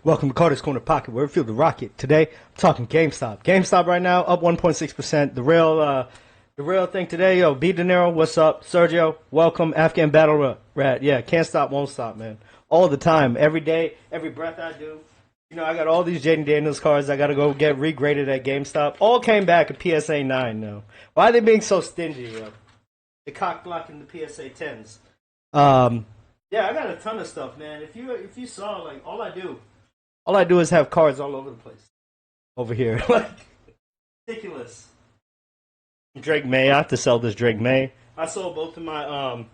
Welcome to Carter's Corner Pocket, where we feel the rocket. Today, I'm talking GameStop. GameStop right now up 1.6%. The real thing today, yo. B De Niro, what's up? Sergio, welcome. Afghan Battle Rat, yeah. Can't stop, won't stop, man. All the time, every day, every breath I do. You know, I got all these Jaden Daniels cards. I got to go get regraded at GameStop. All came back at PSA 9 now. Why are they being so stingy, yo? They cock blocking the PSA 10s. Yeah, I got a ton of stuff, man. If you saw, like, all I do is have cards all over the place. Over here. Like, ridiculous. Drake May. I have to sell this Drake May. I sold both of my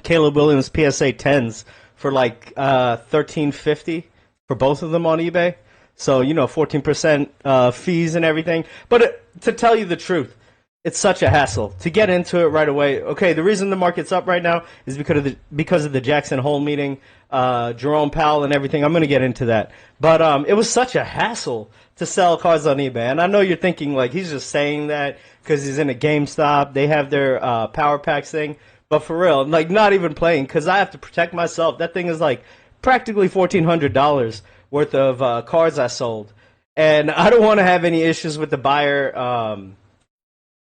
Caleb Williams PSA 10s for like $13.50 for both of them on eBay. So, you know, 14% fees and everything. But to tell you the truth, it's such a hassle to get into it right away. Okay, the reason the market's up right now is because of the Jackson Hole meeting, Jerome Powell and everything. I'm going to get into that. But it was such a hassle to sell cards on eBay. And I know you're thinking, like, he's just saying that because he's in a GameStop. They have their Power Packs thing. But for real, like, not even playing, because I have to protect myself. That thing is, like, practically $1,400 worth of cards I sold. And I don't want to have any issues with the buyer.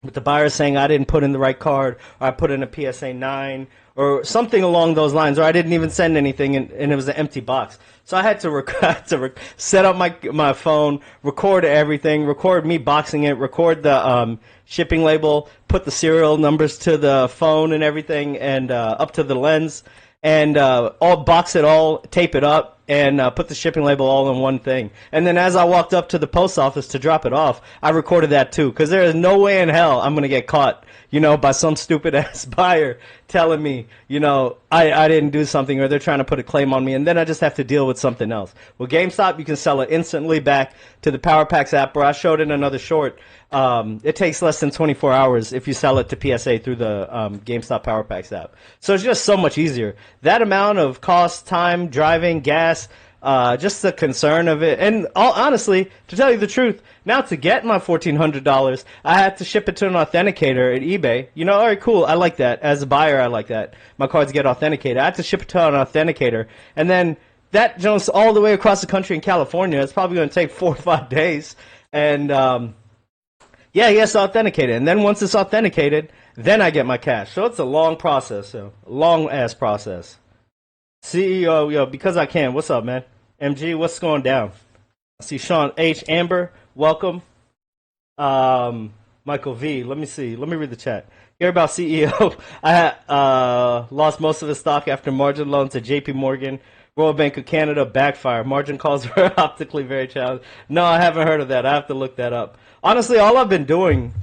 With the buyer saying I didn't put in the right card, or I put in a PSA 9, or something along those lines, or I didn't even send anything, and it was an empty box. So I had to set up my phone, record everything, record me boxing it, record the shipping label, put the serial numbers to the phone and everything, and up to the lens, and all box it all, tape it up, and put the shipping label all in one thing. And then as I walked up to the post office to drop it off, I recorded that too, because there is no way in hell I'm going to get caught, you know, by some stupid-ass buyer telling me, you know, I didn't do something, or they're trying to put a claim on me, and then I just have to deal with something else. With GameStop, you can sell it instantly back to the Power Packs app, where I showed in another short. It takes less than 24 hours if you sell it to PSA through the GameStop Power Packs app. So it's just so much easier. That amount of cost, time, driving, gas, just the concern of it. And honestly, to tell you the truth, now to get my $1,400, I had to ship it to an authenticator at eBay. You know, all right, cool. I like that. As a buyer, I like that. My cards get authenticated. I had to ship it to an authenticator. And then that jumps all the way across the country in California. It's probably going to take 4 or 5 days. And yeah, he has to authenticate it. And then once it's authenticated, then I get my cash. So it's a long process, so long-ass process. CEO, yo, because I can. What's up, man? MG, what's going down? I see Sean H. Amber, welcome. Michael V, let me see. Let me read the chat. Hear about CEO. I lost most of his stock after margin loan to JP Morgan. Royal Bank of Canada backfire. Margin calls were optically very challenging. No, I haven't heard of that. I have to look that up. Honestly, all I've been doing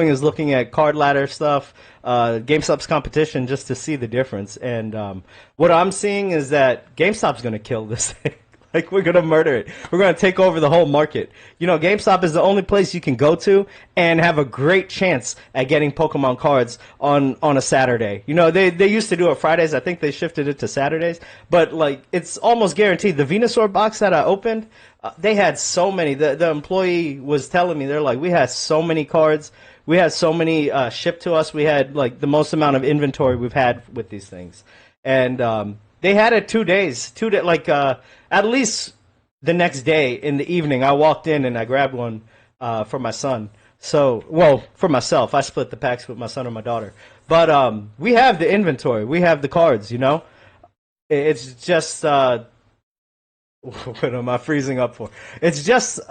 is looking at card ladder stuff, GameStop's competition, just to see the difference. And what I'm seeing is that GameStop's going to kill this thing. Like, we're going to murder it. We're going to take over the whole market. You know, GameStop is the only place you can go to and have a great chance at getting Pokemon cards on a Saturday. You know, they used to do it Fridays. I think they shifted it to Saturdays. But, like, it's almost guaranteed. The Venusaur box that I opened, they had so many. The employee was telling me, they're like, we had so many cards. We had so many shipped to us. We had, like, the most amount of inventory we've had with these things. And they had it 2 days. Like, at least the next day in the evening, I walked in and I grabbed one for my son. So, well, for myself. I split the packs with my son and my daughter. But we have the inventory. We have the cards, you know? It's just... what am I freezing up for? It's just... it's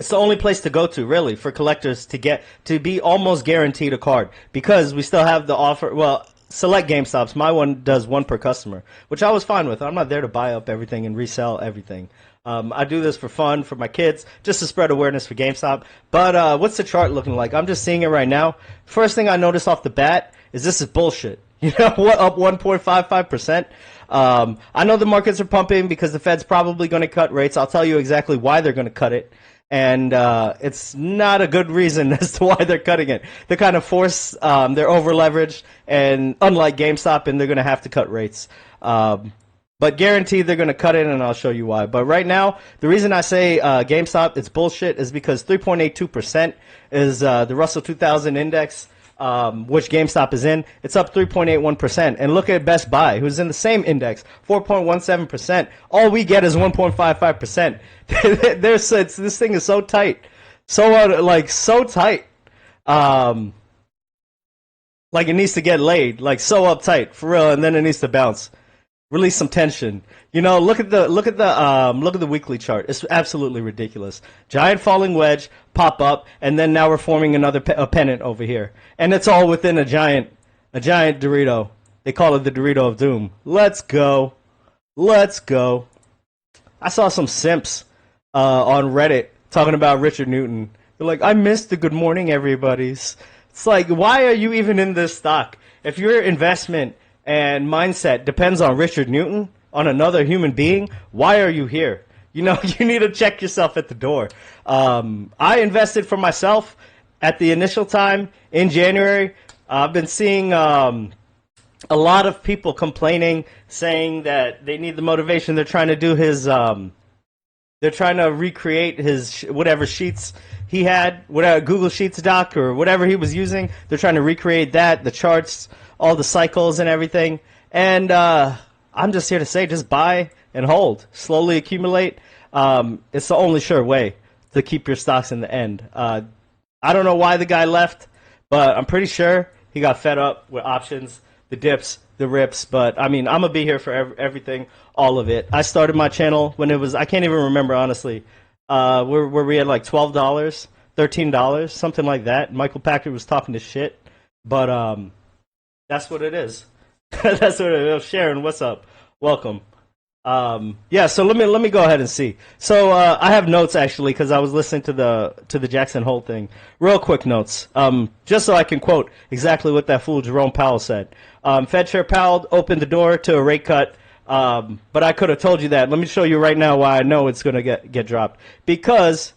the only place to go to, really, for collectors to be almost guaranteed a card. Because we still have the offer... Well... Select GameStops. My one does one per customer, which I was fine with. I'm not there to buy up everything and resell everything. I do this for fun, for my kids, just to spread awareness for GameStop. But what's the chart looking like? I'm just seeing it right now. First thing I noticed off the bat is this is bullshit. You know what? Up 1.55%. I know the markets are pumping because the Fed's probably going to cut rates. I'll tell you exactly why they're going to cut it. And it's not a good reason as to why they're cutting it. They're kind of forced, they're over-leveraged, and unlike GameStop, and they're going to have to cut rates. But guaranteed they're going to cut it, and I'll show you why. But right now, the reason I say GameStop, it's bullshit, is because 3.82% is the Russell 2000 index. which GameStop is in. It's up 3.81%. And look at Best Buy, who's in the same index, 4.17%. All we get is 1.55%. This thing is so tight, so tight. Like it needs to get laid, like so uptight for real, and then it needs to bounce, release some tension. You know, look at the weekly chart. It's absolutely ridiculous. Giant falling wedge, pop up, and then now we're forming another pennant over here, and it's all within a giant Dorito. They call it the Dorito of Doom. Let's go. I saw some simps on Reddit talking about Richard Newton. They're like, I missed the good morning, everybody's. It's like, why are you even in this stock? If your investment and mindset depends on Richard Newton, on another human being, why are you here? You know, you need to check yourself at the door. I invested for myself at the initial time in January. I've been seeing a lot of people complaining, saying that they need the motivation. They're trying to do his, they're trying to recreate his whatever sheets he had, whatever Google Sheets doc or whatever he was using. They're trying to recreate that, the charts, all the cycles and everything. And I'm just here to say, just buy and hold, slowly accumulate. It's the only sure way to keep your stocks in the end. I don't know why the guy left, but I'm pretty sure he got fed up with options, the dips, the rips. But I mean, I'm gonna be here for everything, all of it. I started my channel when it was, I can't even remember honestly. Where we had like $12, $13, something like that. Michael Packard was talking to shit, but that's what it is. That's what it is. Sharon, what's up? Welcome. Yeah, so let me go ahead and see. So I have notes actually because I was listening to the Jackson Hole thing. Real quick notes, just so I can quote exactly what that fool Jerome Powell said. Fed Chair Powell opened the door to a rate cut. But I could have told you that. Let me show you right now why I know it's going to get dropped. Because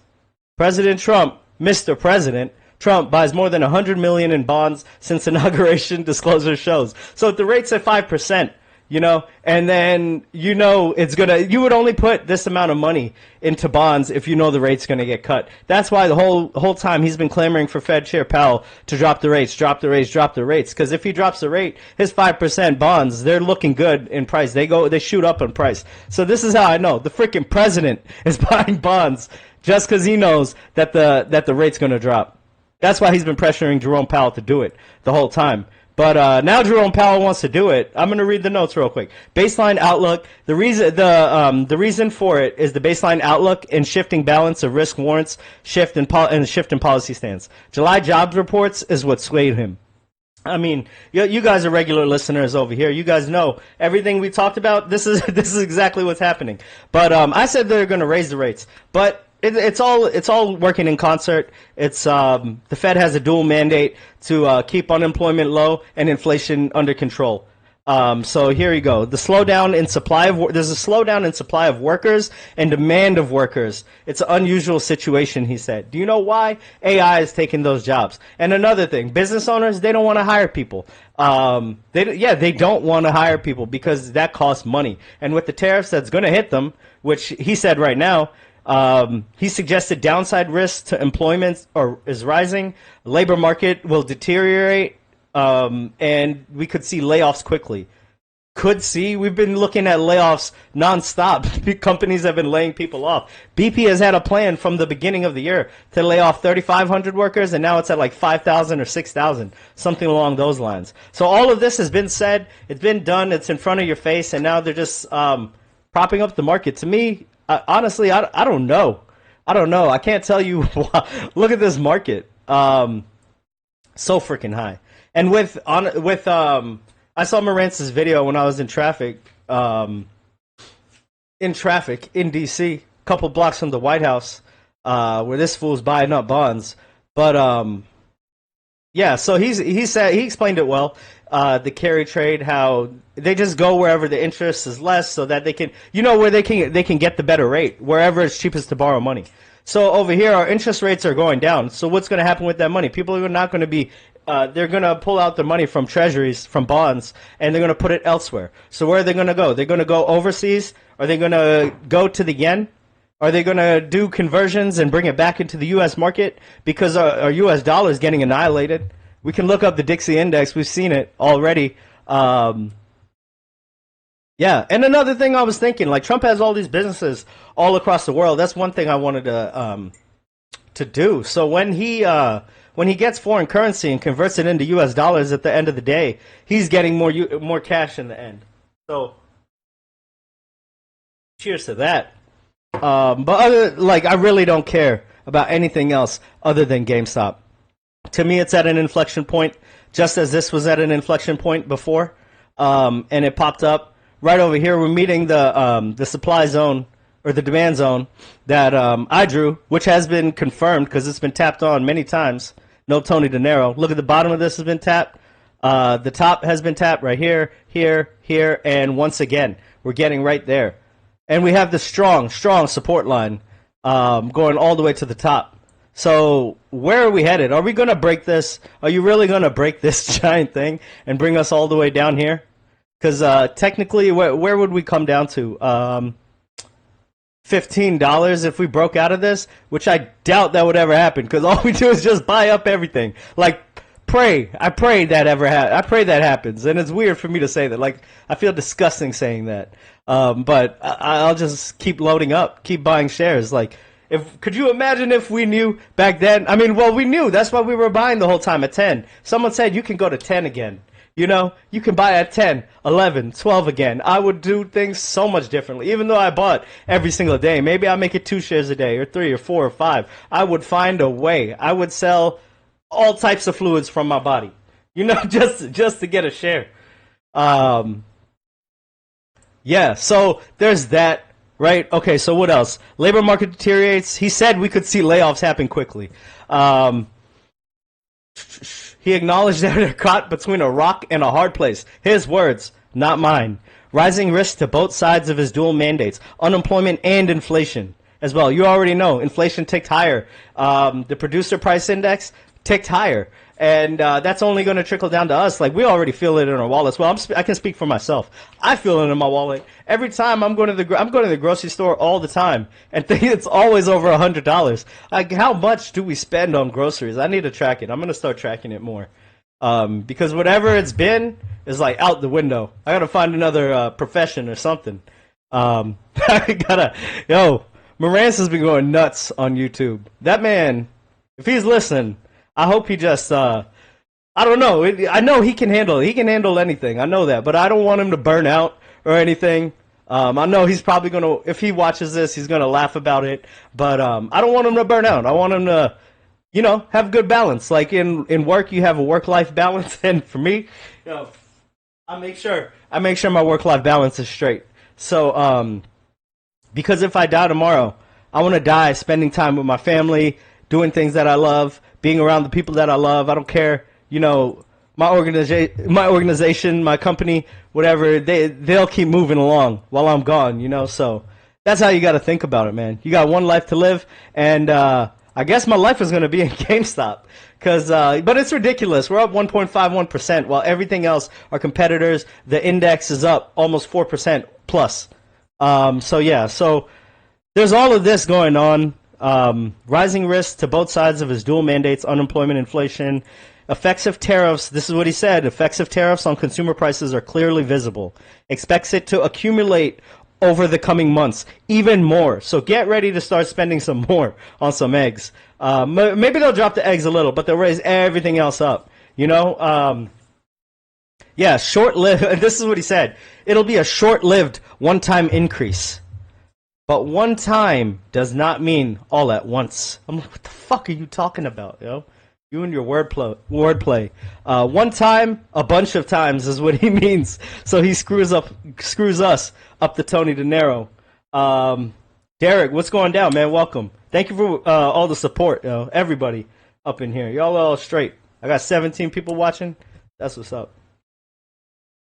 President Trump, Mr. President Trump, buys more than $100 million in bonds since inauguration, disclosure shows. So if the rate's at 5%, you know, and then you know it's gonna, you would only put this amount of money into bonds if you know the rate's gonna get cut. That's why the whole time he's been clamoring for Fed Chair Powell to drop the rates. Because if he drops the rate, his 5% bonds, they're looking good in price. They shoot up in price. So this is how I know the freaking president is buying bonds just because he knows that the rate's gonna drop. That's why he's been pressuring Jerome Powell to do it the whole time. But now Jerome Powell wants to do it. I'm going to read the notes real quick. Baseline outlook. The reason for it is the baseline outlook and shifting balance of risk warrants shift in policy stance. July jobs reports is what swayed him. I mean, you guys are regular listeners over here. You guys know everything we talked about. This is exactly what's happening. But I said they're going to raise the rates, but it's all working in concert. It's the Fed has a dual mandate to keep unemployment low and inflation under control. So here you go. The slowdown in supply of there's a slowdown in supply of workers and demand of workers. It's an unusual situation, he said. Do you know why? AI is taking those jobs. And another thing, business owners, they don't want to hire people. They don't want to hire people because that costs money. And with the tariffs that's going to hit them, which he said right now. He suggested downside risk to employment is rising, labor market will deteriorate, and we could see layoffs quickly. We've been looking at layoffs nonstop. Companies have been laying people off. BP has had a plan from the beginning of the year to lay off 3,500 workers, and now it's at like 5,000 or 6,000, something along those lines. So all of this has been said, it's been done, it's in front of your face, and now they're just propping up the market. To me, honestly, I don't know. I can't tell you why. Look at this market. So freaking high. And I saw Marantz's video when I was in traffic in DC, a couple blocks from the White House, where this fool's buying up bonds. But yeah, so he explained it well. The carry trade, how they just go wherever the interest is less, so that they can, where they can get the better rate, wherever it's cheapest to borrow money. So over here, our interest rates are going down. So what's going to happen with that money? People are not going to be, they're going to pull out the money from treasuries, from bonds, and they're going to put it elsewhere. So where are they going to go? They're going to go overseas? Are they going to go to the yen? Are they going to do conversions and bring it back into the U.S. market? Because our U.S. dollar is getting annihilated. We can look up the Dixie Index. We've seen it already. Yeah, and another thing I was thinking, like Trump has all these businesses all across the world. That's one thing I wanted to do. So when he gets foreign currency and converts it into U.S. dollars at the end of the day, he's getting more cash in the end. So cheers to that. But I really don't care about anything else other than GameStop. To me, it's at an inflection point, just as this was at an inflection point before, and it popped up. Right over here, we're meeting the supply zone or the demand zone that I drew, which has been confirmed because it's been tapped on many times. No Tony De Niro. Look at the bottom of this has been tapped. The top has been tapped right here, here, here, and once again, we're getting right there. And we have the strong support line going all the way to the top. So where are we headed? Are we going to break this? Are you really going to break this giant thing and bring us all the way down here? Because technically, where would we come down to? $15 if we broke out of this, which I doubt that would ever happen. Because all we do is just buy up everything. Like pray. I pray that I pray that happens, and it's weird for me to say that. Like I feel disgusting saying that. But I'll just keep loading up, keep buying shares. Like, could you imagine if we knew back then? I mean, well, we knew. That's why we were buying the whole time at 10. Someone said you can go to 10 again. You know, you can buy at 10, 11, 12 again. I would do things so much differently. Even though I bought every single day, maybe I make it 2 shares a day, or 3, or 4, or 5. I would find a way. I would sell all types of fluids from my body. You know, just to get a share. Yeah, so there's that, right? Okay, so what else? Labor market deteriorates. He said we could see layoffs happen quickly. He acknowledged that they're caught between a rock and a hard place. His words, not mine. Rising risk to both sides of his dual mandates, unemployment and inflation as well. You already know, inflation ticked higher. The producer price index ticked higher. And that's only going to trickle down to us. Like, we already feel it in our wallets. Well, I can speak for myself. I feel it in my wallet. Every time I'm going to the grocery store all the time, and it's always over $100. Like, how much do we spend on groceries? I need to track it. I'm going to start tracking it more. Because whatever it's been is, like, out the window. I got to find another profession or something. Marantz has been going nuts on YouTube. That man, if he's listening, I hope he just, I don't know. I know he can handle it. He can handle anything. I know that. But I don't want him to burn out or anything. I know he's probably going to, if he watches this, he's going to laugh about it. But I don't want him to burn out. I want him to, you know, have good balance. Like in work, you have a work-life balance. And for me, you know, I make sure my work-life balance is straight. So, because if I die tomorrow, I want to die spending time with my family, doing things that I love, being around the people that I love. I don't care, you know, my organization, my company, whatever, they'll keep moving along while I'm gone, you know. So that's how you got to think about it, man. You got one life to live, and I guess my life is going to be in GameStop. But it's ridiculous. We're up 1.51%, while everything else, our competitors, the index is up almost 4% plus. So there's all of this going on. Rising risk to both sides of his dual mandates, unemployment, inflation. Effects of tariffs, this is what he said, effects of tariffs on consumer prices are clearly visible. Expects it to accumulate over the coming months, even more. So get ready to start spending some more on some eggs. Maybe they'll drop the eggs a little, but they'll raise everything else up. You know? Yeah, short-lived, this is what he said. It'll be a short-lived one-time increase. But one time does not mean all at once. I'm like, what the fuck are you talking about, yo? You and your wordplay. One time, a bunch of times is what he means. So he screws us up the Tony De Niro. Derek, what's going down, man? Welcome. Thank you for all the support, yo. Everybody up in here. Y'all all straight. I got 17 people watching. That's what's up.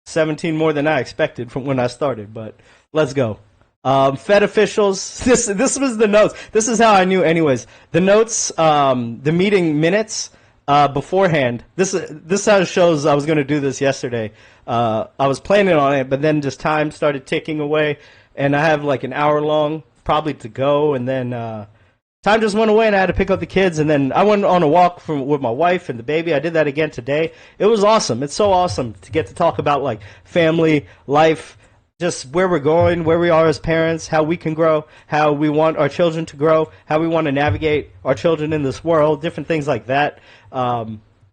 17 more than I expected from when I started, but let's go. Fed officials, this was the notes. This is how I knew anyways. The notes, the meeting minutes, beforehand. This how it shows I was going to do this yesterday. I was planning on it, but then just time started ticking away, and I have like an hour long probably to go, and then, time just went away, and I had to pick up the kids, and then I went on a walk with my wife and the baby. I did that again today. It was awesome. It's so awesome to get to talk about like family, life, just where we're going, where we are as parents, how we can grow, how we want our children to grow, how we want to navigate our children in this world, different things like that.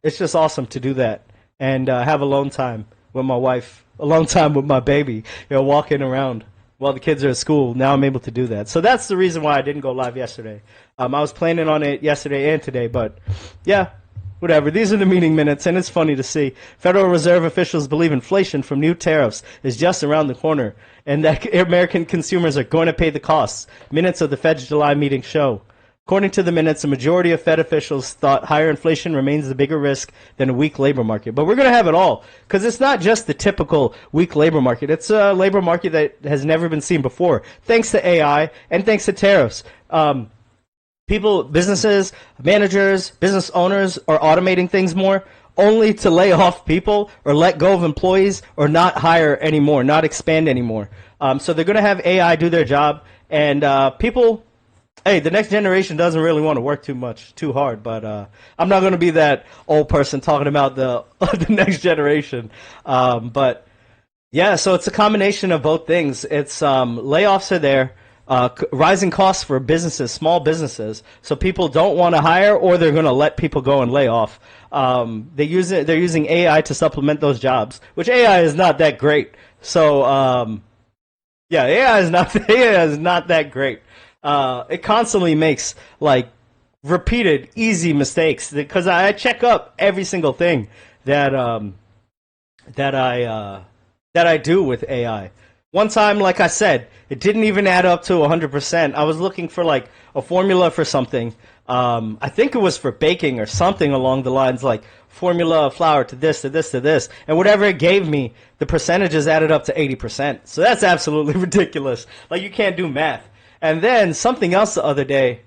It's just awesome to do that and have alone time with my wife, alone time with my baby, walking around while the kids are at school. Now I'm able to do that. So that's the reason why I didn't go live yesterday. I was planning on it yesterday and today, but yeah, whatever. These are the meeting minutes, and it's funny to see. Federal Reserve officials believe inflation from new tariffs is just around the corner, and that American consumers are going to pay the costs. Minutes of the Fed's July meeting show. According to the minutes, a majority of Fed officials thought higher inflation remains the bigger risk than a weak labor market. But we're going to have it all, because it's not just the typical weak labor market. It's a labor market that has never been seen before, thanks to AI and thanks to tariffs. People, businesses, managers, business owners are automating things more, only to lay off people or let go of employees or not hire anymore, not expand anymore. So they're going to have AI do their job, and people, hey, the next generation doesn't really want to work too hard, but I'm not going to be that old person talking about the next generation. But yeah, so it's a combination of both things. It's layoffs are there. Rising costs for businesses, small businesses, so people don't want to hire, or they're going to let people go and lay off. They're using AI to supplement those jobs, which AI is not that great. So yeah, AI is not that great. It constantly makes like repeated easy mistakes, because I check up every single thing that I do with AI. One time, like I said, it didn't even add up to 100%. I was looking for like a formula for something. I think it was for baking or something along the lines like formula of flour to this, to this, to this. And whatever it gave me, the percentages added up to 80%. So that's absolutely ridiculous. Like, you can't do math. And then something else the other day,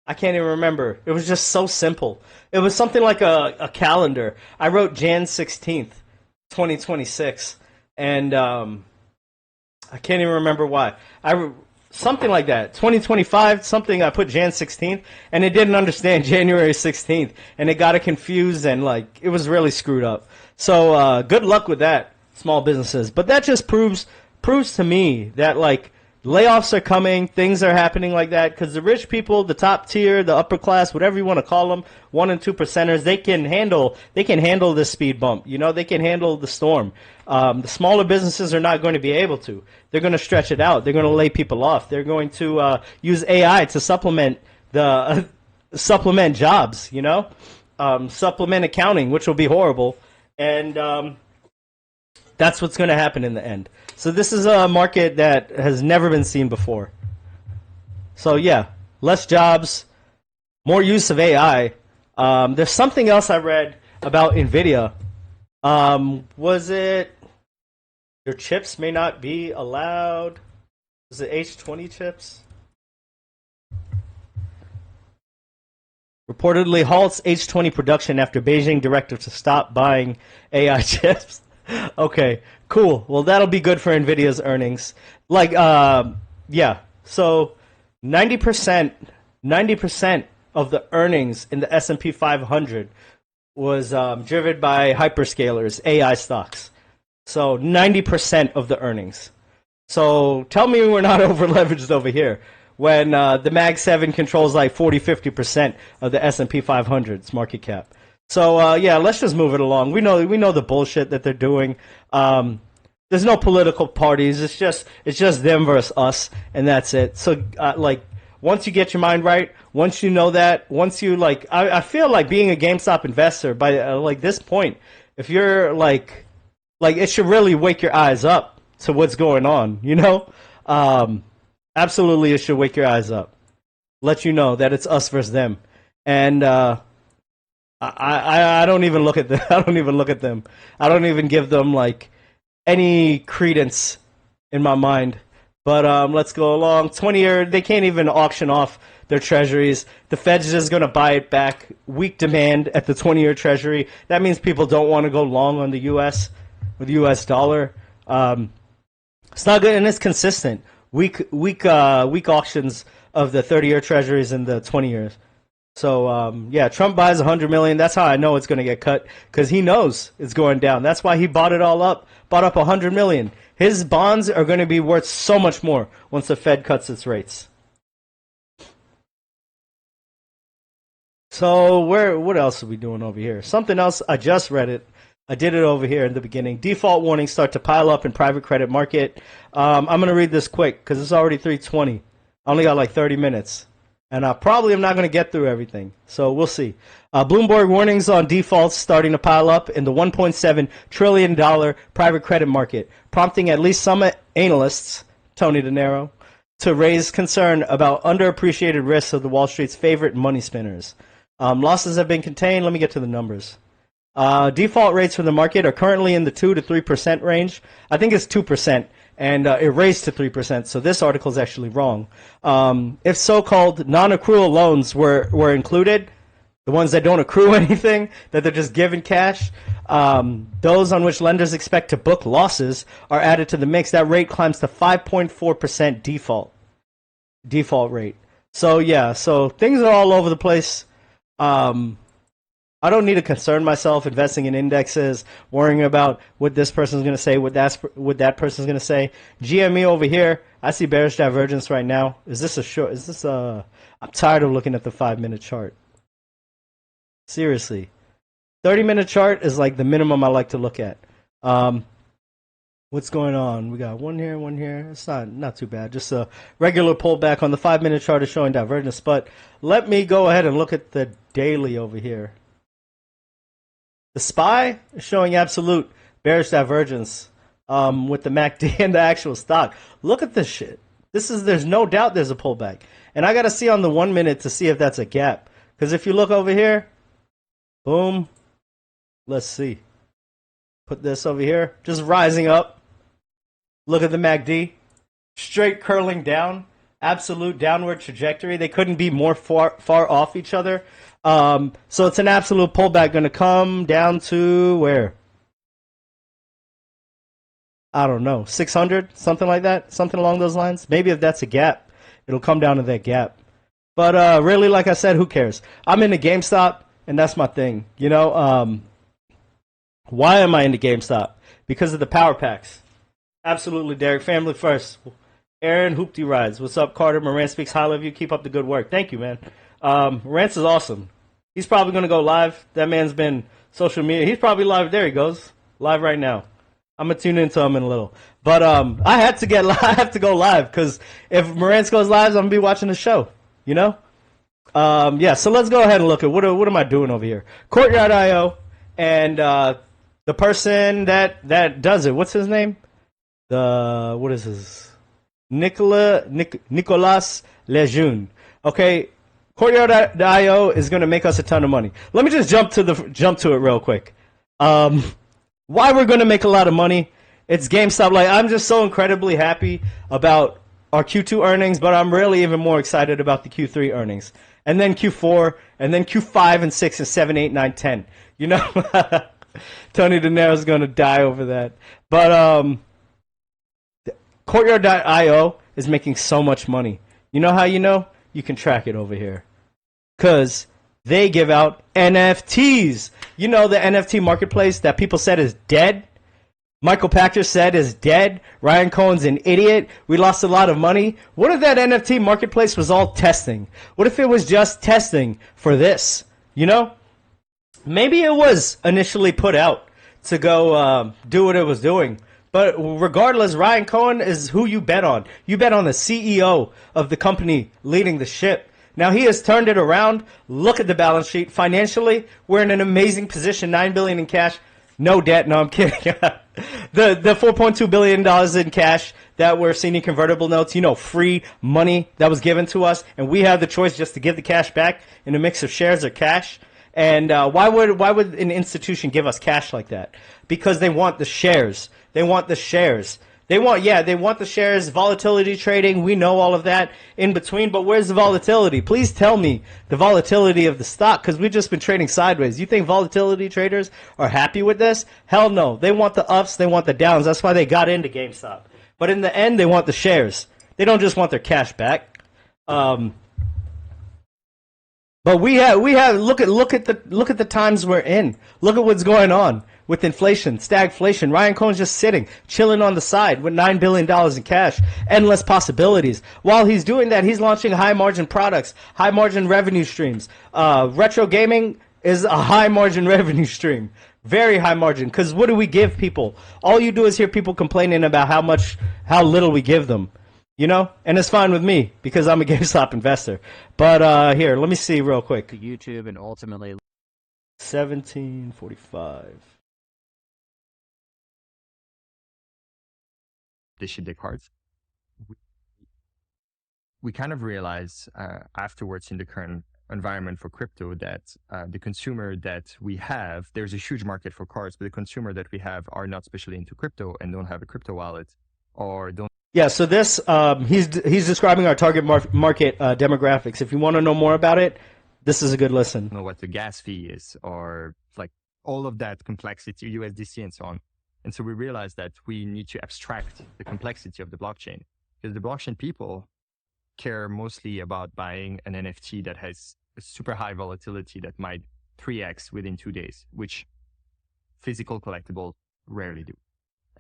I can't even remember. It was just so simple. It was something like a calendar. I wrote Jan 16th, 2026. And I can't even remember why. Something like that. 2025, something, I put Jan 16th, and it didn't understand January 16th, and it got it confused, and like it was really screwed up. So good luck with that, small businesses. But that just proves to me that like layoffs are coming, things are happening like that, because the rich people, the top tier, the upper class, whatever you want to call them, 1% and 2%ers, they can handle this speed bump. They can handle the storm. The smaller businesses are not going to be able to. They're going to stretch it out. They're going to lay people off. They're going to use AI to supplement supplement jobs. Supplement accounting, which will be horrible, and that's what's going to happen in the end. So this is a market that has never been seen before. So yeah, less jobs, more use of AI. There's something else I read about NVIDIA. Was it your chips may not be allowed? Was it H20 chips? Reportedly halts H20 production after Beijing directive to stop buying AI chips. Okay, cool. Well, that'll be good for NVIDIA's earnings. Like, yeah. So 90% of the earnings in the S&P 500 was driven by hyperscalers, AI stocks. So 90% of the earnings. So tell me we're not over leveraged over here when the Mag 7 controls like 40-50% of the S&P 500's market cap. So yeah, let's just move it along. We know the bullshit that they're doing. There's no political parties. It's just them versus us, and that's it. So like, once you get your mind right, once you know that, once you like, I feel like being a GameStop investor by like this point, if you're like it should really wake your eyes up to what's going on. Absolutely, it should wake your eyes up, let you know that it's us versus them, and I don't even look at them. I don't even look at them. I don't even give them like any credence in my mind. But let's go along. 20-year, they can't even auction off their treasuries. The Fed's just going to buy it back. Weak demand at the 20-year treasury. That means people don't want to go long on the U.S. with the U.S. dollar. It's not good, and it's consistent. weak auctions of the 30-year treasuries and the 20 years. So yeah, Trump buys 100 million. That's how I know it's going to get cut, because he knows it's going down. That's why he bought it all up, bought up 100 million. His bonds are going to be worth so much more once the Fed cuts its rates. So what else are we doing over here? Something else, I just read it. I did it over here in the beginning. Default warnings start to pile up in private credit market. I'm going to read this quick because it's already 3:20. I only got like 30 minutes. And I probably am not going to get through everything. So we'll see. Bloomberg warnings on defaults starting to pile up in the $1.7 trillion private credit market, prompting at least some analysts, Tony De Niro, to raise concern about underappreciated risks of the Wall Street's favorite money spinners. Losses have been contained. Let me get to the numbers. Default rates for the market are currently in the 2 to 3% range. I think it's 2%. And it raised to 3%, so this article is actually wrong. If so-called non-accrual loans were included, the ones that don't accrue anything, that they're just given cash, those on which lenders expect to book losses are added to the mix. That rate climbs to 5.4% default rate. So yeah, so things are all over the place. I don't need to concern myself investing in indexes, worrying about what this person's going to say, what that person's going to say. GME over here, I see bearish divergence right now. Is this a short? Is this a? I'm tired of looking at the 5-minute chart. Seriously, 30-minute chart is like the minimum I like to look at. What's going on? We got one here, one here. It's not too bad. Just a regular pullback on the 5-minute chart is showing divergence. But let me go ahead and look at the daily over here. The SPY is showing absolute bearish divergence with the MACD and the actual stock. Look at this shit. There's no doubt there's a pullback. And I got to see on the 1 minute to see if that's a gap. Because if you look over here, boom, let's see. Put this over here, just rising up. Look at the MACD, straight curling down, absolute downward trajectory. They couldn't be more far off each other. So it's an absolute pullback, going to come down to where? I don't know, 600, something like that, something along those lines. Maybe if that's a gap, it'll come down to that gap. But really, like I said, who cares? I'm into GameStop, and that's my thing. You know, why am I into GameStop? Because of the power packs. Absolutely, Derek. Family first. Aaron Hoopty Rides. What's up, Carter? Moran speaks highly of you. Keep up the good work. Thank you, man. Rance is awesome. He's probably going to go live. That man's been social media. He's probably live. There he goes. Live right now. I'm going to tune into him in a little. But I had to get I have to go live because if Morantz goes live, I'm going to be watching the show. You know? Yeah, so let's go ahead and look at what am I doing over here. Courtyard.io and the person that does it. What's his name? What is his? Nicolas Lejeune. Okay. Courtyard.io is going to make us a ton of money. Let me just jump to it real quick. Why we're going to make a lot of money? It's GameStop. Like, I'm just so incredibly happy about our Q2 earnings, but I'm really even more excited about the Q3 earnings, and then Q4, and then Q5 and 6 and 7, 8, 9, 10. You know, Tony De Niro is going to die over that. But Courtyard.io is making so much money. You know how you know? You can track it over here. Because they give out NFTs. You know the NFT marketplace that people said is dead? Michael Pachter said is dead. Ryan Cohen's an idiot. We lost a lot of money. What if that NFT marketplace was all testing? What if it was just testing for this? You know? Maybe it was initially put out to go do what it was doing. But regardless, Ryan Cohen is who you bet on. You bet on the CEO of the company leading the ship. Now he has turned it around. Look at the balance sheet. Financially, we're in an amazing position. $9 billion in cash, no debt. No, I'm kidding. the $4.2 billion in cash that were senior convertible notes. You know, free money that was given to us, and we have the choice just to give the cash back in a mix of shares or cash. And why would an institution give us cash like that? Because they want the shares. They want the shares. They want the shares, volatility trading. We know all of that in between, but where's the volatility? Please tell me the volatility of the stock, because we've just been trading sideways. You think volatility traders are happy with this? Hell no. They want the ups. They want the downs. That's why they got into GameStop. But in the end, they want the shares. They don't just want their cash back. But we have look at the times we're in. Look at what's going on with inflation, stagflation. Ryan Cohen's just sitting, chilling on the side with $9 billion in cash, endless possibilities. While he's doing that, he's launching high margin products, high margin revenue streams. Retro gaming is a high margin revenue stream, very high margin. Because what do we give people? All you do is hear people complaining about how little we give them. You know, and it's fine with me because I'm a GameStop investor. But here, let me see real quick. To YouTube and ultimately 1745. They ship their cards. We kind of realize afterwards in the current environment for crypto that the consumer that we have, there's a huge market for cards, but the consumer that we have are not especially into crypto and don't have a crypto wallet or don't. Yeah, so this he's describing our target market demographics. If you want to know more about it, this is a good listen. Know what the gas fee is, or like all of that complexity, USDC and so on. And so we realized that we need to abstract the complexity of the blockchain, because the blockchain people care mostly about buying an NFT that has a super high volatility that might 3x within 2 days, which physical collectibles rarely do.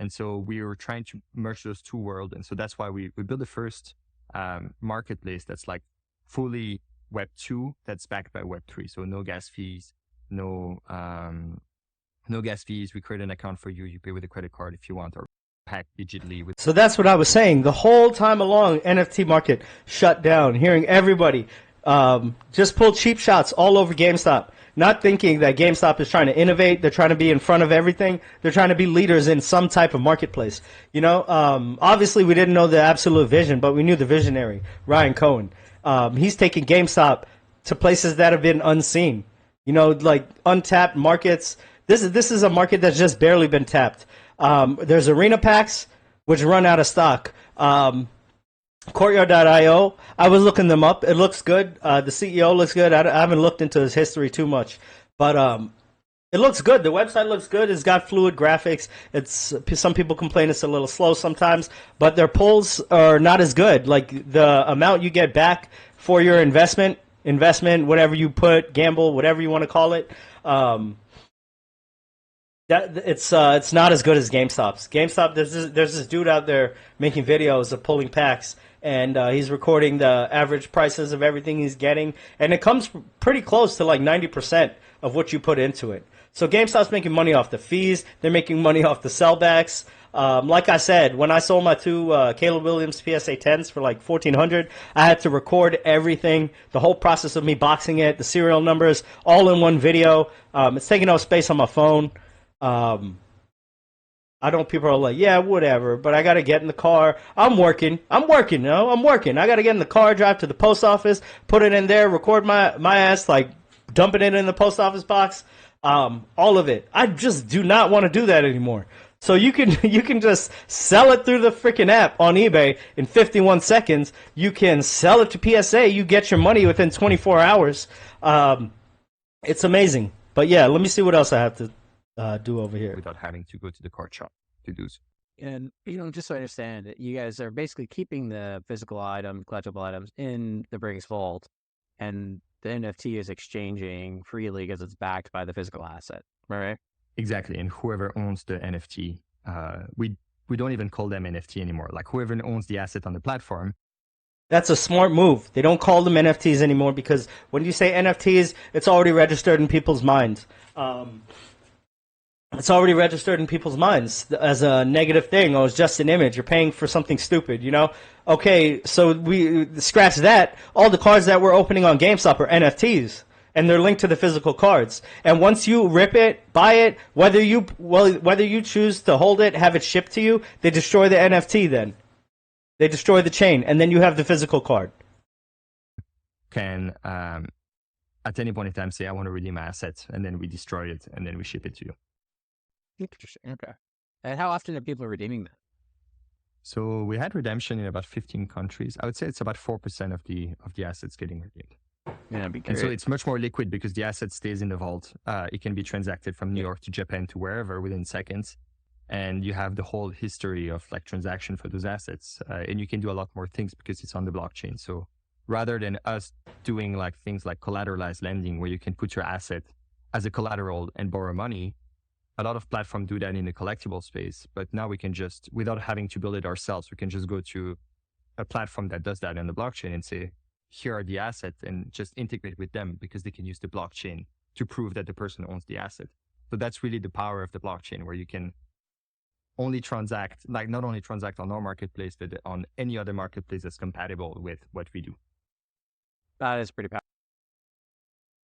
And so we were trying to merge those two worlds. And so that's why we built the first marketplace that's like fully Web 2 that's backed by Web 3. So no gas fees, no gas fees. We create an account for you. You pay with a credit card if you want, or pack digitally. So that's what I was saying. The whole time along, NFT market shut down, hearing everybody just pull cheap shots all over GameStop. Not thinking that GameStop is trying to innovate. They're trying to be in front of everything. They're trying to be leaders in some type of marketplace. You know, obviously we didn't know the absolute vision, but we knew the visionary, Ryan Cohen. He's taking GameStop to places that have been unseen. You know, like untapped markets. This is a market that's just barely been tapped. There's arena packs, which run out of stock. Courtyard.io, I was looking them up. It looks good. The CEO looks good. I haven't looked into his history too much, but it looks good. The website looks good. It's got fluid graphics. Some people complain it's a little slow sometimes, but their polls are not as good. Like the amount you get back for your investment, whatever you put, gamble, whatever you want to call it. That it's not as good as GameStop's. GameStop, there's this dude out there making videos of pulling packs, and he's recording the average prices of everything he's getting, and it comes pretty close to like 90% of what you put into it. So GameStop's making money off the fees. They're making money off the sellbacks. Like I said, when I sold my two Caleb Williams PSA 10s for like $1,400, I had to record everything, the whole process of me boxing it, the serial numbers, all in one video. It's taking up space on my phone. I don't, people are like, yeah, whatever, but I got to get in the car. I'm working, I got to get in the car, drive to the post office, put it in there, record my ass, like dumping it in the post office box. All of it. I just do not want to do that anymore. So you can just sell it through the freaking app on eBay in 51 seconds. You can sell it to PSA. You get your money within 24 hours. It's amazing. But yeah, let me see what else I have to do over here without having to go to the card shop to do so. And, you know, just so I understand it, you guys are basically keeping the physical item, collectible items in the Briggs vault, and the NFT is exchanging freely because it's backed by the physical asset, right? Exactly. And whoever owns the NFT, we don't even call them NFT anymore. Like whoever owns the asset on the platform. That's a smart move. They don't call them NFTs anymore because when you say NFTs, it's already registered in people's minds. It's already registered in people's minds as a negative thing. Oh, it's just an image. You're paying for something stupid, you know? Okay, so we scratch that. All the cards that we're opening on GameStop are NFTs, and they're linked to the physical cards. And once you rip it, buy it, whether you choose to hold it, have it shipped to you, they destroy the NFT then. They destroy the chain, and then you have the physical card. Can, at any point in time, say, I want to redeem my asset, and then we destroy it, and then we ship it to you. Interesting. Okay. And how often are people redeeming that? So we had redemption in about 15 countries. I would say it's about 4% of the assets getting redeemed. Yeah, that'd be great. And so it's much more liquid because the asset stays in the vault. It can be transacted from New York to Japan to wherever within seconds. and you have the whole history of like transaction for those assets, and you can do a lot more things because it's on the blockchain. So rather than us doing like things like collateralized lending, where you can put your asset as a collateral and borrow money, a lot of platforms do that in the collectible space. But now we can just, without having to build it ourselves, we can just go to a platform that does that on the blockchain and say, here are the assets, and just integrate with them because they can use the blockchain to prove that the person owns the asset. So that's really the power of the blockchain, where you can only transact, like not only transact on our marketplace, but on any other marketplace that's compatible with what we do. That is pretty powerful.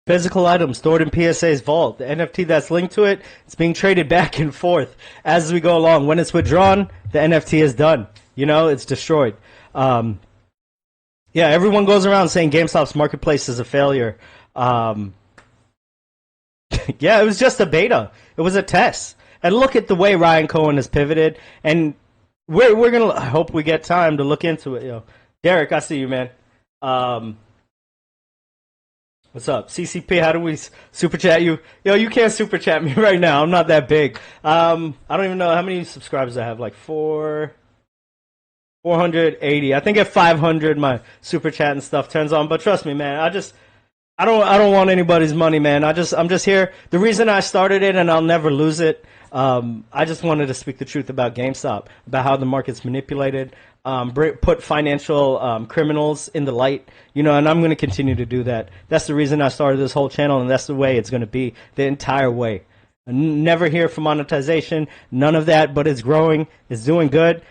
Physical items stored in PSA's vault. The NFT that's linked to it, it's being traded back and forth as we go along. When it's withdrawn, the NFT is done. You know, it's destroyed. Yeah, everyone goes around saying GameStop's marketplace is a failure. Yeah, it was just a beta. It was a test. And look at the way Ryan Cohen has pivoted. And we're gonna, I hope we get time to look into it. Yo, Derek, I see you, man. What's up? CCP, how do we super chat you? Yo, you can't super chat me right now. I'm not that big. I don't even know how many subscribers I have. Like 480. I think at 500 my super chat and stuff turns on. But trust me, man, I don't want anybody's money, man. I'm just here. The reason I started it, and I'll never lose it. I just wanted to speak the truth about GameStop, about how the market's manipulated, put financial criminals in the light, you know, and I'm going to continue to do that. That's the reason I started this whole channel, and that's the way it's going to be the entire way. Never here for monetization, none of that, but it's growing, it's doing good.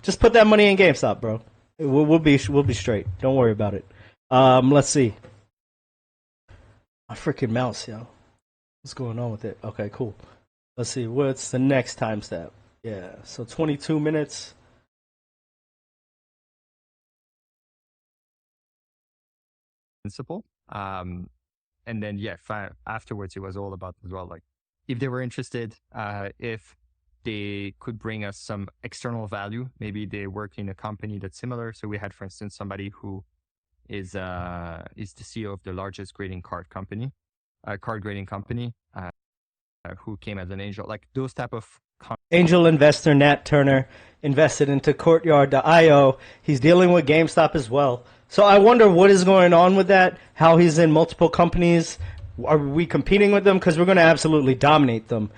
Just put that money in GameStop, bro. We'll be straight. Don't worry about it. Let's see. My freaking mouse, yo. What's going on with it? Okay, cool. Let's see. What's the next timestamp? Yeah, so 22 minutes. Principle. And then, yeah, afterwards, it was all about as well, like, if they were interested, if they could bring us some external value, maybe they work in a company that's similar. So we had, for instance, somebody who is the CEO of the largest grading card grading company, who came as an angel, like those type of angel investor Nat Turner invested into Courtyard.io. He's dealing with GameStop as well. So I wonder what is going on with that, how he's in multiple companies. Are we competing with them? Because we're going to absolutely dominate them.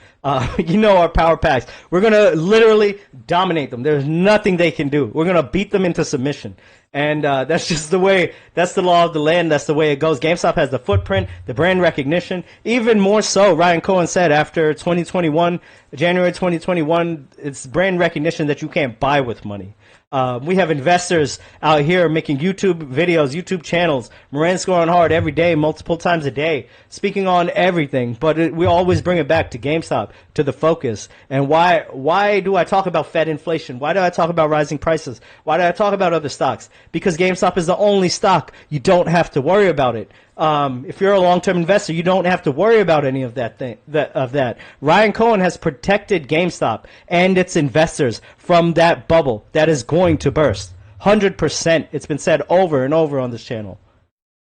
You know our power packs. We're going to literally dominate them. There's nothing they can do. We're going to beat them into submission. And that's just the way, that's the law of the land. That's the way it goes. GameStop has the footprint, the brand recognition. Even more so, Ryan Cohen said after 2021, January 2021, it's brand recognition that you can't buy with money. We have investors out here making YouTube videos, YouTube channels. Moran's going hard every day, multiple times a day, speaking on everything. But we always bring it back to GameStop, to the focus. And why do I talk about Fed inflation? Why do I talk about rising prices? Why do I talk about other stocks? Because GameStop is the only stock you don't have to worry about it. If you're a long-term investor, you don't have to worry about any of that. Ryan Cohen has protected GameStop and its investors from that bubble that is going to burst. 100%. It's been said over and over on this channel.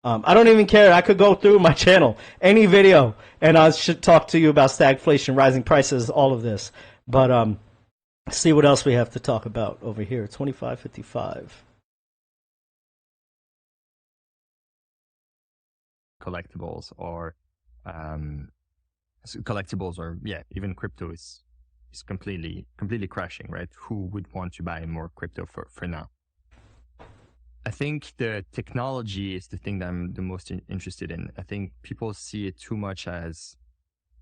I don't even care. I could go through my channel, any video, and I should talk to you about stagflation, rising prices, all of this. But see what else we have to talk about over here. 2555. Collectibles or yeah, even crypto is completely crashing, right? Who would want to buy more crypto for now? I think the technology is the thing that I'm the most interested in. I think people see it too much as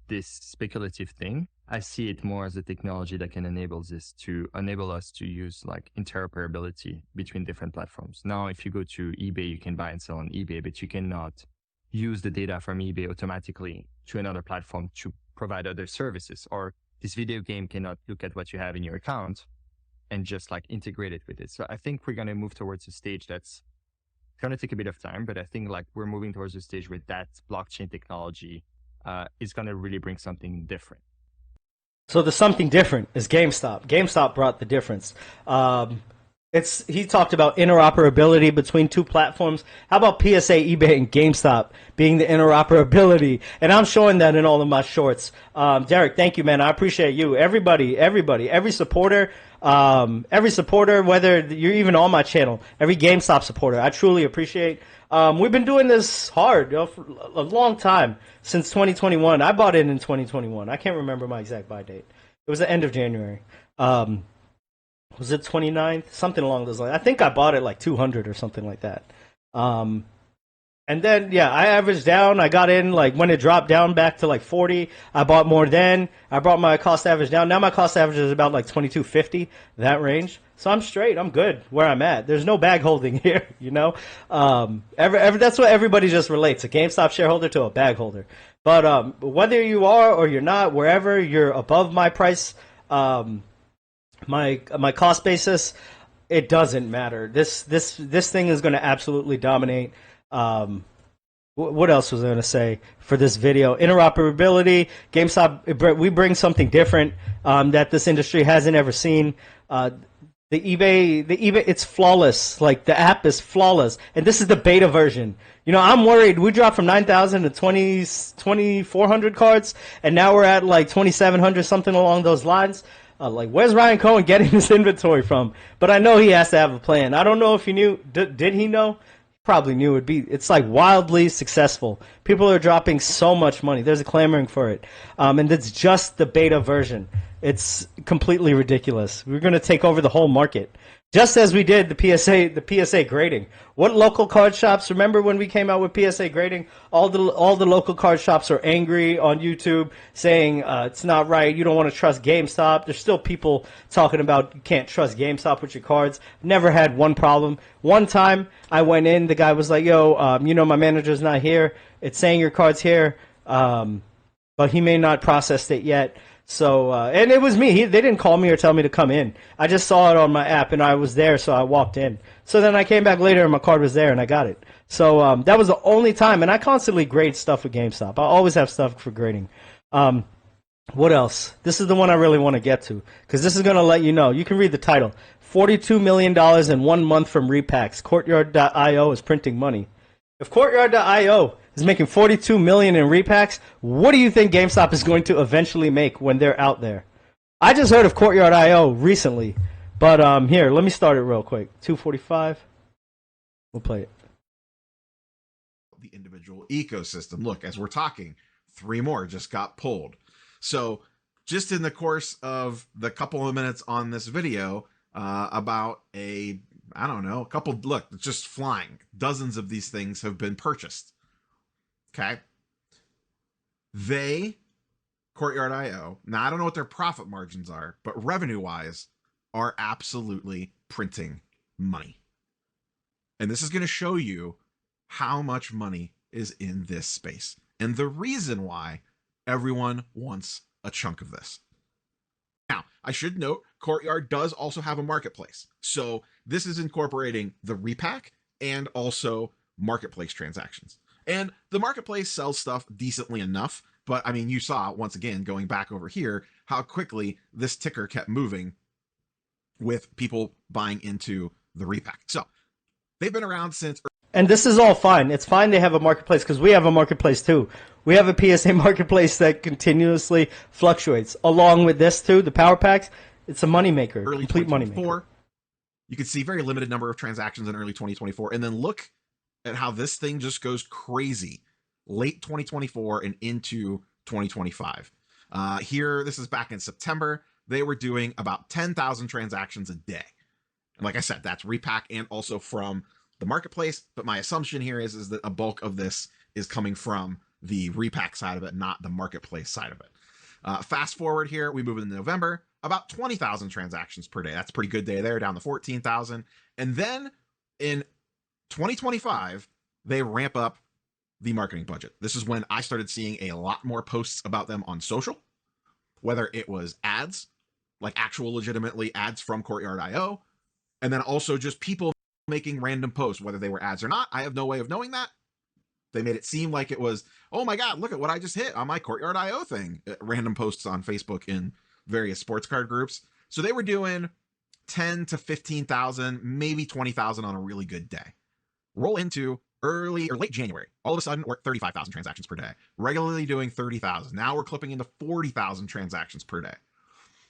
this speculative thing. I see it more as a technology that can enable us to use like interoperability between different platforms. Now, if you go to eBay, you can buy and sell on eBay, but you cannot use the data from eBay automatically to another platform to provide other services, or this video game cannot look at what you have in your account and just like integrate it with it. So I think we're going to move towards a stage that's going to take a bit of time, but I think like we're moving towards a stage where that blockchain technology is going to really bring something different. So the something different is GameStop. GameStop brought the difference. He talked about interoperability between two platforms. How about PSA, eBay, and GameStop being the interoperability? And I'm showing that in all of my shorts. Derek, thank you, man. I appreciate you. Everybody, every supporter, whether you're even on my channel, every GameStop supporter, I truly appreciate. We've been doing this hard, for a long time, since 2021. I bought it in 2021. I can't remember my exact buy date. It was the end of January. Was it 29th? Something along those lines. I think I bought it like 200 or something like that. And then, yeah, I averaged down. I got in like when it dropped down back to like 40. I bought more then. I brought my cost average down. Now my cost average is about like 22.50, that range. So I'm straight. I'm good where I'm at. There's no bag holding here, you know. That's what everybody just relates: a GameStop shareholder to a bag holder. But whether you are or you're not, wherever you're above my price, my cost basis, it doesn't matter. This thing is going to absolutely dominate. What else was I going to say for this video? Interoperability, GameStop, we bring something different that this industry hasn't ever seen. The eBay, it's flawless. Like, the app is flawless, and this is the beta version. You know, I'm worried. We dropped from 9,000 to 2,400 cards, and now we're at like 2,700, something along those lines. Like, where's Ryan Cohen getting this inventory from? But I know he has to have a plan. I don't know if he knew. Did he know? Probably knew it's like wildly successful. People are dropping so much money. There's a clamoring for it. And it's just the beta version. It's completely ridiculous. We're going to take over the whole market. Just as we did the PSA grading. What local card shops, remember when we came out with PSA grading? All the local card shops are angry on YouTube saying it's not right. You don't want to trust GameStop. There's still people talking about you can't trust GameStop with your cards. Never had one problem. One time I went in, the guy was like, yo, you know, my manager's not here. It's saying your card's here, but he may not process it yet. So, and it was me. They didn't call me or tell me to come in. I just saw it on my app, and I was there, so I walked in. So then I came back later, and my card was there, and I got it. So that was the only time. And I constantly grade stuff with GameStop. I always have stuff for grading. What else? This is the one I really want to get to, because this is going to let you know. You can read the title. $42 million in 1 month from repacks. Courtyard.io is printing money. If Courtyard.io is making $42 million in repacks, what do you think GameStop is going to eventually make when they're out there? I just heard of Courtyard.io recently, but here, let me start it real quick. 245. We'll play it. The individual ecosystem. Look, as we're talking, 3 more just got pulled. So just in the course of the couple of minutes on this video, about I don't know, a couple, look, just flying. Dozens of these things have been purchased. Okay. Courtyard.io, now I don't know what their profit margins are, but revenue-wise, are absolutely printing money. And this is going to show you how much money is in this space. And the reason why everyone wants a chunk of this. Now, I should note, Courtyard does also have a marketplace. So this is incorporating the repack and also marketplace transactions. And the marketplace sells stuff decently enough. But I mean, you saw, once again, going back over here, how quickly this ticker kept moving with people buying into the repack. So they've been around since... And this is all fine. It's fine they have a marketplace, because we have a marketplace too. We have a PSA marketplace that continuously fluctuates. Along with this too, the power packs, it's a moneymaker, early complete moneymaker. You can see very limited number of transactions in early 2024. And then look at how this thing just goes crazy late 2024 and into 2025. Here, this is back in September. They were doing about 10,000 transactions a day. And like I said, that's repack and also from the marketplace. But my assumption here is that a bulk of this is coming from the repack side of it, not the marketplace side of it. Fast forward here, we move into November, about 20,000 transactions per day. That's a pretty good day there, down to 14,000. And then in 2025, they ramp up the marketing budget. This is when I started seeing a lot more posts about them on social, whether it was ads, like actual legitimately ads from Courtyard.io, and then also just people making random posts, whether they were ads or not. I have no way of knowing that. They made it seem like it was, oh my God, look at what I just hit on my Courtyard.io thing. Random posts on Facebook in various sports card groups. So they were doing 10 to 15,000, maybe 20,000 on a really good day. Roll into early or late January. All of a sudden, we're at 35,000 transactions per day, regularly doing 30,000. Now we're clipping into 40,000 transactions per day.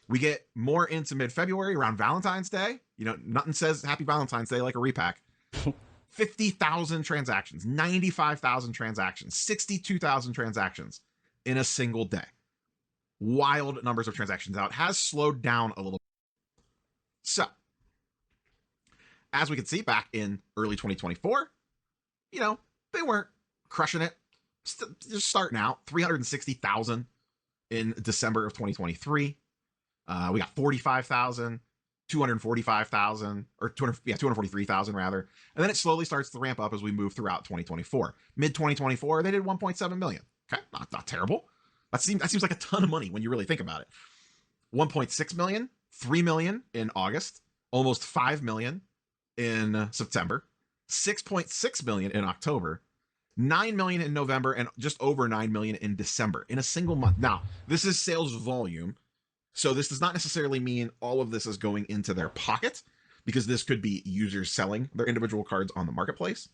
We get more into mid-February around Valentine's Day. You know, nothing says Happy Valentine's Day like a repack. 50,000 transactions, 95,000 transactions, 62,000 transactions in a single day. Wild numbers of transactions out. It has slowed down a little. So, as we can see back in early 2024, you know, they weren't crushing it. Just starting out, 360,000 in December of 2023. We got 45,000, 245,000, or 243,000 rather. And then it slowly starts to ramp up as we move throughout 2024. Mid 2024, they did 1.7 million. Okay, not terrible. That seems like a ton of money when you really think about it. 1.6 million, 3 million in August, almost 5 million in September, 6.6 million in October, 9 million in November, and just over 9 million in December in a single month. Now, this is sales volume. So this does not necessarily mean all of this is going into their pocket, because this could be users selling their individual cards on the marketplace,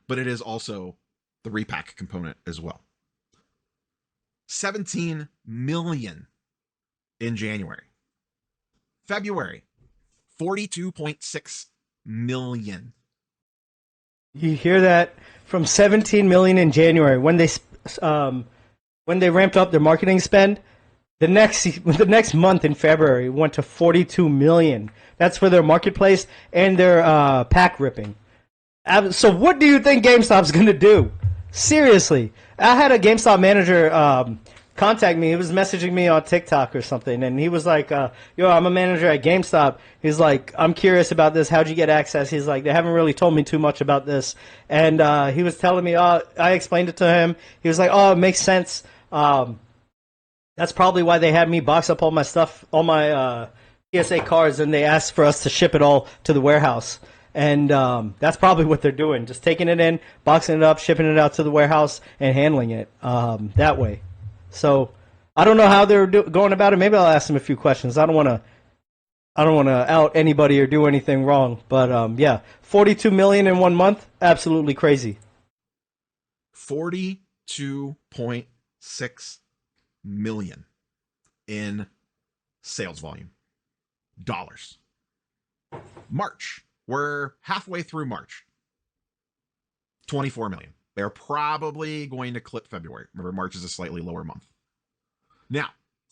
but it is also the repack component as well. 17 million in January. February, 42.6 million. You hear that? From 17 million in January, when they ramped up their marketing spend, the next month in February went to 42 million. That's for their marketplace and their pack ripping. So what do you think GameStop's going to do? Seriously. I had a GameStop manager contact me. He was messaging me on TikTok or something, and he was like, yo, I'm a manager at GameStop. He's like, I'm curious about this. How'd you get access? He's like, they haven't really told me too much about this. And he was telling me, I explained it to him. He was like, oh, it makes sense. That's probably why they had me box up all my stuff, all my PSA cards, and they asked for us to ship it all to the warehouse. And that's probably what they're doing, just taking it in, boxing it up, shipping it out to the warehouse, and handling it that way. So I don't know how they're going about it. Maybe I'll ask them a few questions. I don't want to out anybody or do anything wrong. But yeah, 42 million in 1 month, absolutely crazy. 42.6 million in sales volume. Dollars. March. We're halfway through March. 24 million. They're probably going to clip February. Remember, March is a slightly lower month. Now,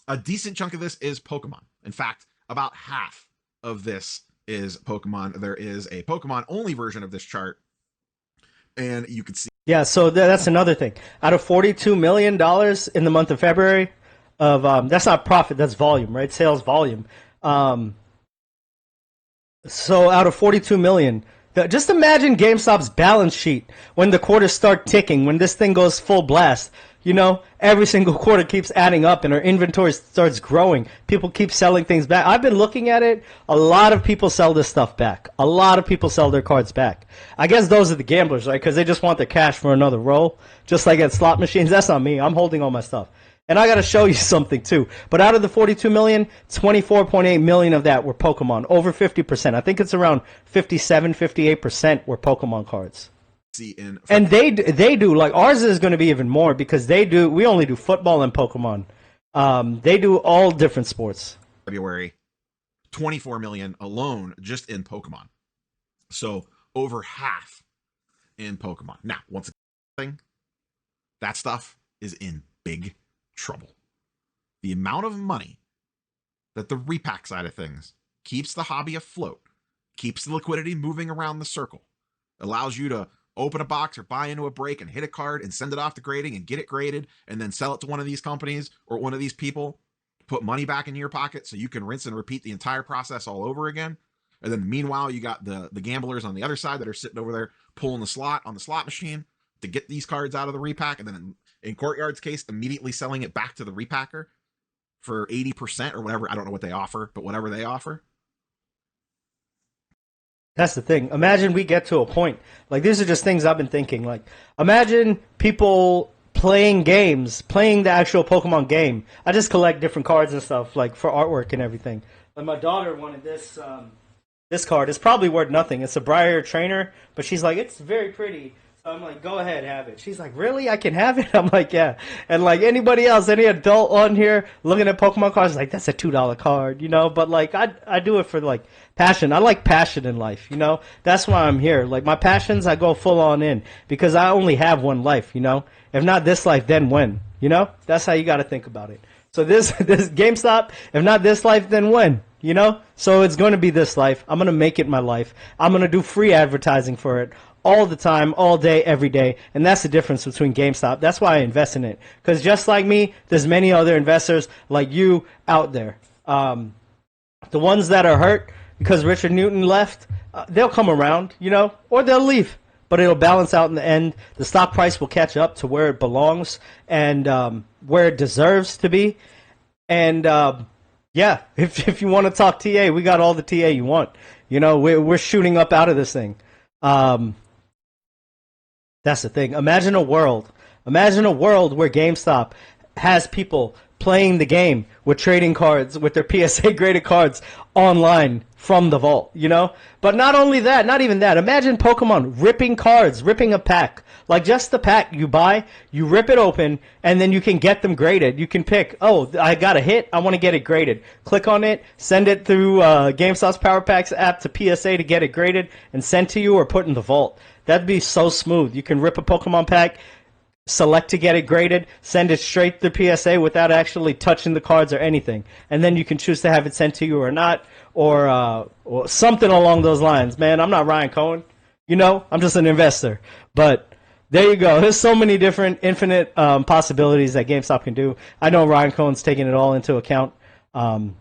a decent chunk of this is Pokemon. In fact, about half of this is Pokemon. There is a Pokemon-only version of this chart, and you can see. Yeah, so that's another thing. Out of $42 million in the month of February, that's not profit, that's volume, right? Sales volume. So out of 42 million, just imagine GameStop's balance sheet when the quarters start ticking, when this thing goes full blast. You know, every single quarter keeps adding up and our inventory starts growing. People keep selling things back. I've been looking at it. A lot of people sell this stuff back. A lot of people sell their cards back. I guess those are the gamblers, right? Because they just want their cash for another roll. Just like at slot machines. That's not me. I'm holding all my stuff. And I got to show you something, too. But out of the 42 million, 24.8 million of that were Pokemon. Over 50%. I think it's around 57, 58% were Pokemon cards. And they do, like, ours is going to be even more because we only do football and Pokemon. They do all different sports. February, 24 million alone just in Pokemon. So over half in Pokemon. Now, once again, that stuff is in big trouble. The amount of money that the repack side of things keeps the hobby afloat, keeps the liquidity moving around the circle, allows you to open a box or buy into a break and hit a card and send it off to grading and get it graded and then sell it to one of these companies or one of these people, put money back in your pocket so you can rinse and repeat the entire process all over again. And then meanwhile, you got the gamblers on the other side that are sitting over there pulling the slot on the slot machine to get these cards out of the repack. And then in Courtyard's case, immediately selling it back to the repacker for 80% or whatever. I don't know what they offer, but whatever they offer. That's the thing. Imagine we get to a point. Like, these are just things I've been thinking. Like, imagine people playing games, playing the actual Pokemon game. I just collect different cards and stuff, like, for artwork and everything. Like, my daughter wanted this this card. It's probably worth nothing. It's a Briar trainer, but she's like, it's very pretty. So I'm like, go ahead, have it. She's like, really? I can have it? I'm like, yeah. And like anybody else, any adult on here looking at Pokemon cards, like, that's a $2 card, you know? But like, I do it for like passion. I like passion in life, you know? That's why I'm here. Like my passions, I go full on in because I only have one life, you know? If not this life, then when, you know? That's how you got to think about it. So this GameStop, if not this life, then when? You know? So it's going to be this life. I'm going to make it my life. I'm going to do free advertising for it all the time, all day, every day. And that's the difference between GameStop. That's why I invest in it. Because just like me, there's many other investors like you out there. The ones that are hurt because Richard Newton left, they'll come around, you know, or they'll leave. But it'll balance out in the end. The stock price will catch up to where it belongs and where it deserves to be. And yeah, if you want to talk TA, we got all the TA you want. You know, we're shooting up out of this thing. That's the thing. Imagine a world where GameStop has people playing the game with trading cards, with their PSA graded cards online from the vault, you know? But not only that, not even that. Imagine Pokemon ripping cards, ripping a pack. Like just the pack you buy, you rip it open, and then you can get them graded. You can pick, oh, I got a hit, I want to get it graded. Click on it, send it through GameStop's Power Packs app to PSA to get it graded, and sent to you or put in the vault. That'd be so smooth. You can rip a Pokemon pack, select to get it graded, send it straight to PSA without actually touching the cards or anything. And then you can choose to have it sent to you or not, or something along those lines. Man, I'm not Ryan Cohen. You know, I'm just an investor. But there you go. There's so many different infinite possibilities that GameStop can do. I know Ryan Cohen's taking it all into account. So,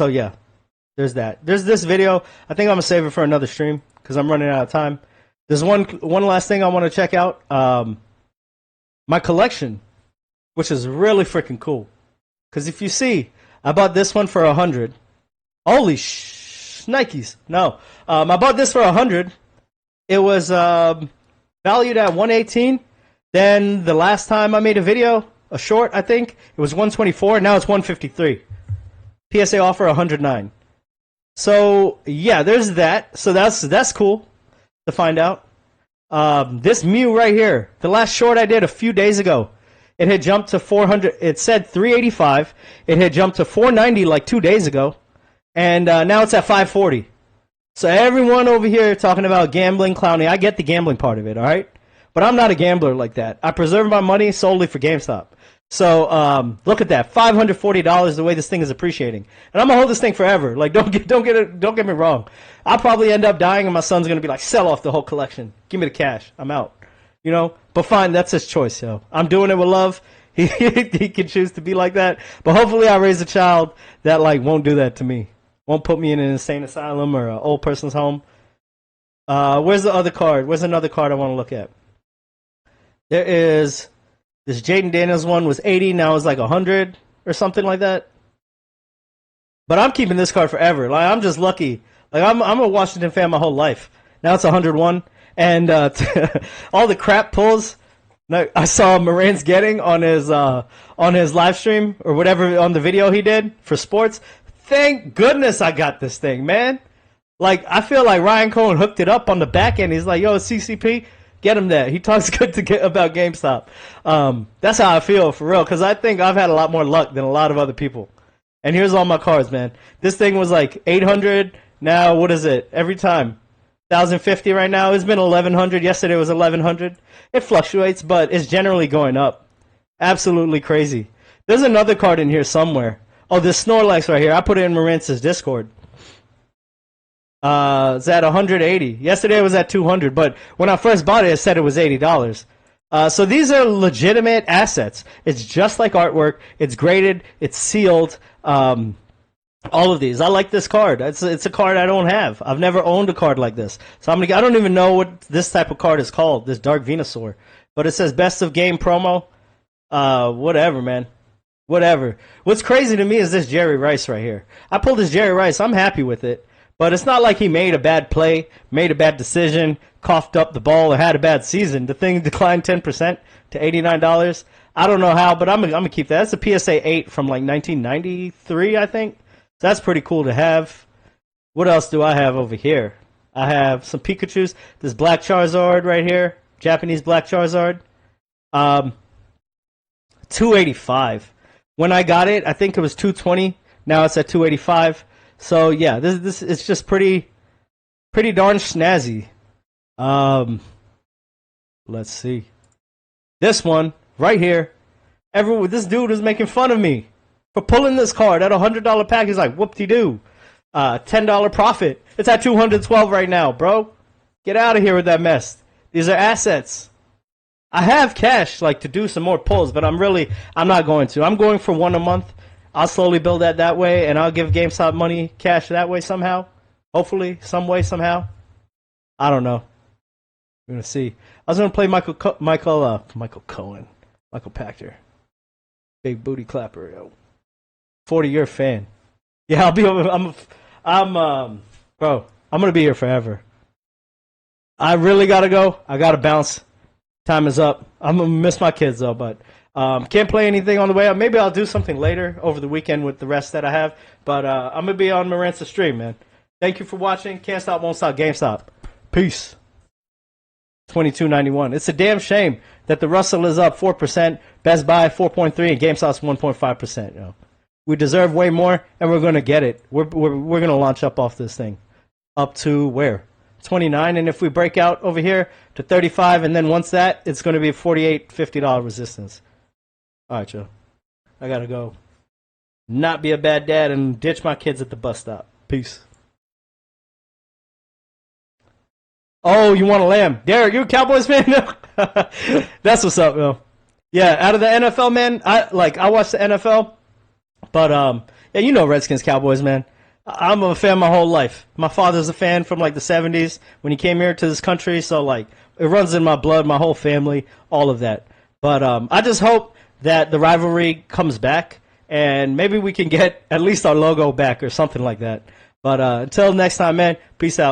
yeah, there's that. There's this video. I think I'm going to save it for another stream because I'm running out of time. There's one last thing I want to check out. My collection, which is really freaking cool. Because if you see, I bought this one for 100. Holy Nikes. No. I bought this for 100. It was valued at 118. Then the last time I made a video, a short, I think, it was 124. Now it's 153. PSA offer 109. So, yeah, there's that. So that's cool to find out. This Mew right here, the last short I did a few days ago, it had jumped to 400. It said 385. It had jumped to 490 like 2 days ago, and now it's at 540. So everyone over here talking about gambling, clowning, I get the gambling part of it, all right? But I'm not a gambler like that. I preserve my money solely for GameStop. So look at that, $540 the way this thing is appreciating, and I'm gonna hold this thing forever. Like don't get me wrong. I'll probably end up dying, and my son's gonna be like, sell off the whole collection. Give me the cash. I'm out. You know. But fine, that's his choice. Yo, I'm doing it with love. He can choose to be like that. But hopefully, I raise a child that like won't do that to me. Won't put me in an insane asylum or an old person's home. Where's the other card? Where's another card I want to look at? There is. This Jaden Daniels one was 80, now it's like 100 or something like that. But I'm keeping this card forever. Like I'm just lucky. Like I'm a Washington fan my whole life. Now it's 101, and all the crap pulls I saw Moran's getting on his live stream or whatever on the video he did for sports. Thank goodness I got this thing, man. Like I feel like Ryan Cohen hooked it up on the back end. He's like, yo, CCP. Get him that. He talks good about GameStop. That's how I feel, for real, because I think I've had a lot more luck than a lot of other people. And here's all my cards, man. This thing was like 800. Now, what is it? Every time. 1,050 right now. It's been 1,100. Yesterday was 1,100. It fluctuates, but it's generally going up. Absolutely crazy. There's another card in here somewhere. Oh, this Snorlax right here. I put it in Marince's Discord. It's at 180. Yesterday it was at 200, but when I first bought it said it was $80. So these are legitimate assets. It's just like artwork. It's graded. It's sealed. All of these. I like this card. It's a card I don't have. I've never owned a card like this. So I don't even know what this type of card is called. This Dark Venusaur, but it says best of game promo. Whatever, man. Whatever. What's crazy to me is this Jerry Rice right here. I pulled this Jerry Rice. I'm happy with it. But it's not like he made a bad play, made a bad decision, coughed up the ball, or had a bad season. The thing declined 10% to $89. I don't know how, but I'm gonna keep that. That's a PSA 8 from like 1993, I think. So that's pretty cool to have. What else do I have over here? I have some Pikachus. This Black Charizard right here, Japanese Black Charizard. 285. When I got it, I think it was 220. Now it's at 285. So yeah, this is just pretty darn snazzy. Let's see. This one right here. This dude was making fun of me for pulling this card at a $100 pack. He's like, whoop-de-doo. $10 profit. It's at 212 right now, bro. Get out of here with that mess. These are assets. I have cash to do some more pulls, but I'm not going to. I'm going for one a month. I'll slowly build that way, and I'll give GameStop money cash that way somehow. Hopefully, some way, somehow. I don't know. We're gonna see. I was gonna play Michael Cohen, Michael Pachter, big booty clapper, yo. 40-year fan. Yeah, bro. I'm gonna be here forever. I really gotta go. I gotta bounce. Time is up. I'm gonna miss my kids though, but can't play anything on the way up. Maybe I'll do something later over the weekend with the rest that I have. But I'm gonna be on Marant's stream, man. Thank you for watching. Can't stop, won't stop. GameStop. Peace. 22.91. It's a damn shame that the Russell is up 4%, Best Buy 4.3, and GameStop's 1.5%. You know, we deserve way more, and we're gonna get it. We're gonna launch up off this thing, up to where 29, and if we break out over here to 35, and then once that, it's gonna be a $48, $50 resistance. All right, Joe. I gotta go. Not be a bad dad and ditch my kids at the bus stop. Peace. Oh, you want a lamb. Derek, you a Cowboys fan? That's what's up, yo. Yeah, out of the NFL, man, I watch the NFL, but yeah, you know Redskins, Cowboys, man. I'm a fan my whole life. My father's a fan from the 70s when he came here to this country, so it runs in my blood, my whole family, all of that. But I just hope that the rivalry comes back, and maybe we can get at least our logo back or something like that. But until next time, man, peace out.